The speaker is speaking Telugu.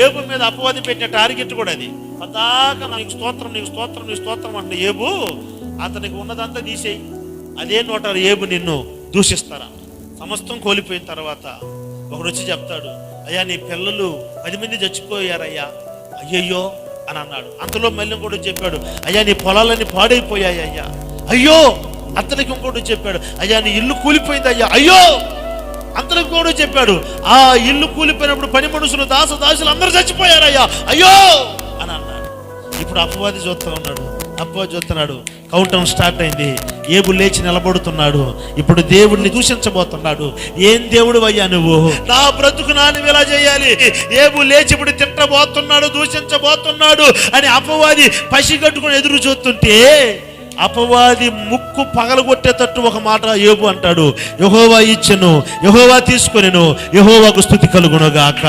ఏబు మీద అపవాది పెట్టిన టార్గెట్ కూడా అది. పదాక నీకు స్తోత్రం, నీకు స్తోత్రం, నీకు స్తోత్రం అంటే ఏబు అతనికి ఉన్నదంతా తీసేయి, అదే నోట ఏబు నిన్ను దూషిస్తారా. సమస్తం కోల్పోయిన తర్వాత ఒకడు వచ్చి చెప్తాడు, అయ్యా నీ పిల్లలు 10 మంది చచ్చిపోయారయ్యా, అయ్యయ్యో అని అన్నాడు. అంతలో మళ్ళీ ఇంకోటి చెప్పాడు, అయ్యా నీ పొలాలన్నీ పాడైపోయాయి అయ్యా, అయ్యో. అంతలోకి ఇంకోటి చెప్పాడు, అయ్యా నీ ఇల్లు కూలిపోయింది అయ్యా, అయ్యో. అంతలోకి కూడా చెప్పాడు, ఆ ఇల్లు కూలిపోయినప్పుడు పని మనుషులు దాసులు అందరూ చచ్చిపోయారయ్యా, అయ్యో అని అన్నాడు. ఇప్పుడు అపవాది చూస్తున్నాడు, కౌంటర్ స్టార్ట్ అయింది. ఏబు లేచి నిలబడుతున్నాడు. ఇప్పుడు దేవుడిని దూషించబోతున్నాడు. ఏం దేవుడు అయ్యా నువ్వు, నా బ్రతుకు నాని ఇలా చేయాలి. ఏబు లేచి ఇప్పుడు తిట్టబోతున్నాడు, దూషించబోతున్నాడు అని అపవాది పసిగట్టుకుని ఎదురు చూస్తుంటే, అపవాది ముక్కు పగలగొట్టేటట్టు ఒక మాట ఏబు అంటాడు, యెహోవా ఇచ్చెను, యెహోవా తీసుకొనెను, యెహోవాకు స్తుతి కలుగునుగాక.